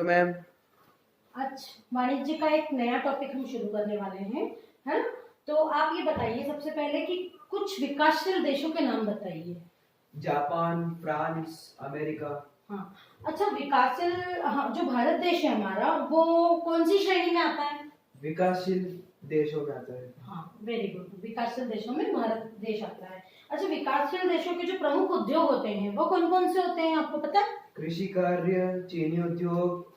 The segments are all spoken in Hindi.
तो मैम आज वाणिज्य का एक नया टॉपिक हम शुरू करने वाले हैं, है ना। तो आप ये बताइए सबसे पहले कि कुछ विकासशील देशों के नाम बताइए। Japan, France, America. हाँ, अच्छा विकासशील, हाँ, जो भारत देश है हमारा वो कौन सी श्रेणी में आता है? विकासशील देशों में आता है। हाँ, वेरी गुड, विकासशील देशों में भारत देश आता है। अच्छा, विकासशील देशों के जो प्रमुख उद्योग होते हैं वो कौन कौन से होते हैं, आपको पता है? कृषि कार्य, चीनी उद्योग,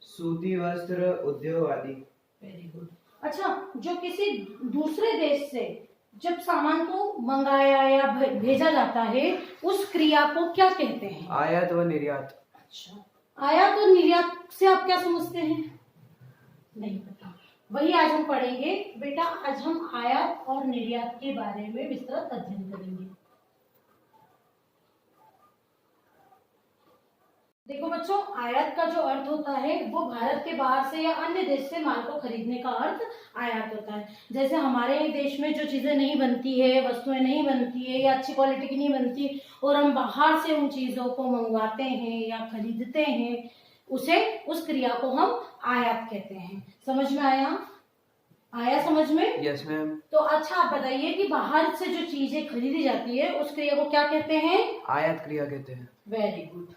सूती वस्त्र उद्योग आदि। Very good. अच्छा, जो किसी दूसरे देश से जब सामान को मंगाया या भेजा जाता है उस क्रिया को क्या कहते हैं? आयात व निर्यात। अच्छा, आयात और निर्यात से आप क्या समझते हैं? नहीं पता, वही आज हम पढ़ेंगे बेटा। आज हम आयात और निर्यात के बारे में विस्तृत अध्ययन करेंगे। देखो बच्चों, आयात का जो अर्थ होता है वो भारत के बाहर से या अन्य देश से माल को खरीदने का अर्थ आयात होता है। जैसे हमारे देश में जो चीजें नहीं बनती है, वस्तुएं नहीं बनती है या अच्छी क्वालिटी की नहीं बनती और हम बाहर से उन चीजों को मंगवाते हैं या खरीदते हैं, उस क्रिया को हम आयात कहते हैं। समझ में आया? आया समझ में? Yes ma'am. तो अच्छा, आप बताइए कि बाहर से जो चीजें खरीदी जाती है उस क्रिया को क्या कहते हैं? आयात क्रिया कहते हैं। वेरी गुड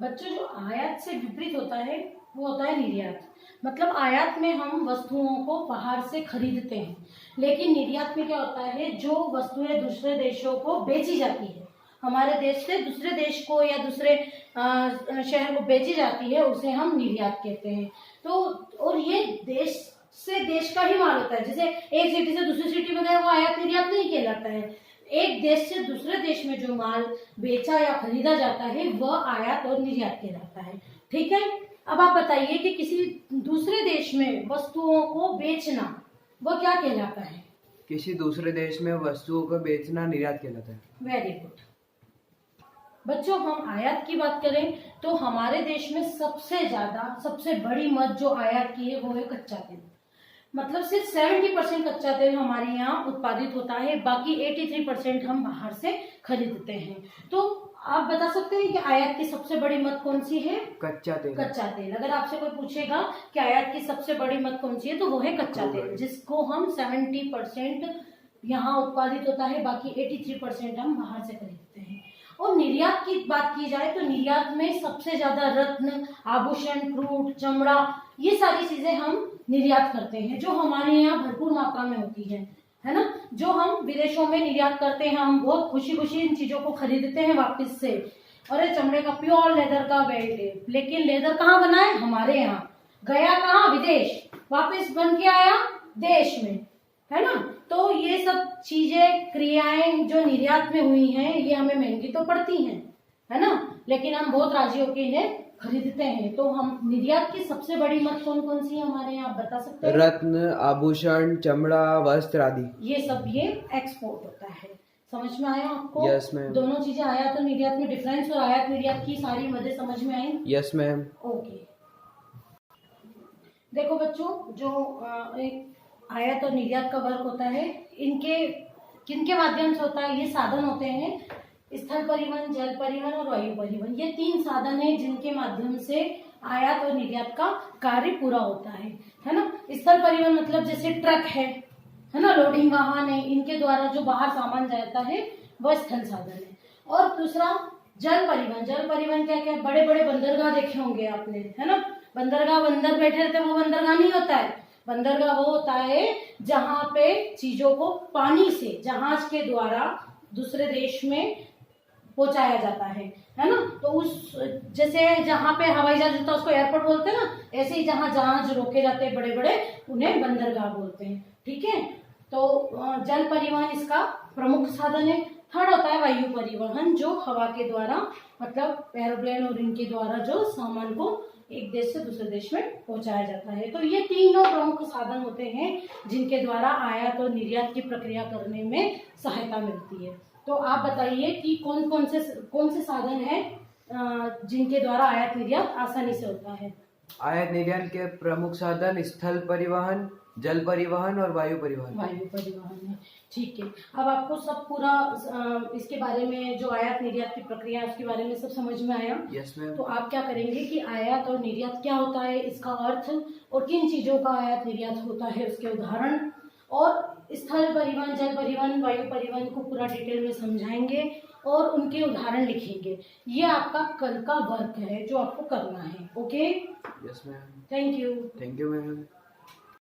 बच्चों। जो आयात से विपरीत होता है वो होता है निर्यात। मतलब आयात में हम वस्तुओं को बाहर से खरीदते हैं, लेकिन निर्यात में क्या होता है, जो वस्तुएं दूसरे देशों को बेची जाती है, हमारे देश से दूसरे देश को या दूसरे शहर को बेची जाती है, उसे हम निर्यात कहते हैं। तो और ये देश से देश का ही माल होता है। जैसे एक सिटी से दूसरी सिटी में गए, वो आयात निर्यात नहीं कहलाता है। एक देश से दूसरे देश में जो माल बेचा या खरीदा जाता है वह आयात और निर्यात कहलाता है। ठीक है, अब आप बताइए कि किसी दूसरे देश में वस्तुओं को बेचना वह क्या कहलाता है? किसी दूसरे देश में वस्तुओं को बेचना निर्यात कहलाता है। वेरी गुड बच्चों। हम आयात की बात करें तो हमारे देश में सबसे बड़ी मद जो आयात की है वो है कच्चा तेल। मतलब सिर्फ 70% कच्चा तेल हमारे यहाँ उत्पादित होता है, बाकी 83% हम बाहर से खरीदते हैं। तो आप बता सकते हैं कि आयात की सबसे बड़ी मद कौन सी है? कच्चा तेल। कच्चा तेल। अगर आपसे कोई पूछेगा कि आयात की सबसे बड़ी मद कौन सी है तो वो है कच्चा तेल, जिसको हम 70% यहाँ उत्पादित होता है, बाकी 83% हम बाहर से खरीदते हैं। और निर्यात की बात की जाए तो निर्यात में सबसे ज्यादा रत्न, आभूषण, फ्रूट, चमड़ा, ये सारी चीजें हम निर्यात करते हैं, जो हमारे यहाँ भरपूर मात्रा में होती है ना। जो हम विदेशों में निर्यात करते हैं, हम बहुत खुशी खुशी इन चीजों को खरीदते हैं वापस से। और ये चमड़े का प्योर लेदर का बेल्ट है, लेकिन लेदर कहाँ बना है? हमारे यहाँ। गया कहाँ? विदेश। वापस बन के आया देश में, है ना। तो ये सब चीजें, क्रियाएं जो निर्यात में हुई हैं, ये हमें महंगी तो पड़ती हैं, है ना, लेकिन हम बहुत राजी होकर इन्हें खरीदते हैं। तो हम निर्यात की सबसे बड़ी मद कौन कौन सी है हमारे यहाँ, आप बता सकते हैं? रत्न, आभूषण, चमड़ा, वस्त्र आदि। ये सब ये एक्सपोर्ट होता है। समझ में आया आपको? Yes ma'am. दोनों चीजें, आयात और निर्यात में डिफरेंस और आयात निर्यात की सारी मदे समझ में आई? Yes ma'am. ओके। देखो बच्चों, जो एक आयात और निर्यात का वर्क होता है, इनके किनके माध्यम से होता है? ये साधन होते हैं स्थल परिवहन, जल परिवहन और वायु परिवहन। ये 3 साधन है जिनके माध्यम से आयात और निर्यात का कार्य पूरा होता है ना। स्थल परिवहन मतलब जैसे ट्रक है ना, लोडिंग वाहन है, इनके द्वारा जो बाहर सामान जाता है वह स्थल साधन है। और दूसरा जल परिवहन। जल परिवहन क्या क्या? बड़े बड़े बंदरगाह देखे होंगे आपने, है ना। बंदरगाह, बंदर बैठे रहते, वो बंदरगाह नहीं होता है। बंदरगाह वो होता है जहाँ पे चीजों को पानी से जहाज के द्वारा दूसरे देश में पहुंचाया जाता है ना। तो उस जैसे जहाँ पे हवाई जहाज होता है उसको एयरपोर्ट बोलते हैं ना, ऐसे ही जहाँ जहाज रोके जाते हैं बड़े बड़े, उन्हें बंदरगाह बोलते हैं। ठीक है, तो जल परिवहन इसका प्रमुख साधन है। थर्ड होता है वायु परिवहन, जो हवा के द्वारा, मतलब एरोप्लेन और इनके द्वारा जो सामान को एक देश से दूसरे देश में पहुंचाया जाता है। तो ये तीनों प्रमुख साधन होते हैं जिनके द्वारा आयात और निर्यात की प्रक्रिया करने में सहायता मिलती है। तो आप बताइए कि कौन से साधन है जिनके द्वारा आयात निर्यात आसानी से होता है? आयात निर्यात के प्रमुख साधन स्थल परिवहन, जल परिवहन और वायु परिवहन। वायु परिवहन है, ठीक है। अब आपको सब पूरा इसके बारे में जो आयात निर्यात की प्रक्रिया है उसके बारे में सब समझ में आया? Yes ma'am. तो आप क्या करेंगे कि आयात और निर्यात क्या होता है, इसका अर्थ और किन चीजों का आयात निर्यात होता है उसके उदाहरण, और स्थल परिवहन, जल परिवहन, वायु परिवहन को पूरा डिटेल में समझाएंगे और उनके उदाहरण लिखेंगे। ये आपका कल का वर्क है जो आपको करना है। Okay, yes ma'am. Thank you. Thank you ma'am.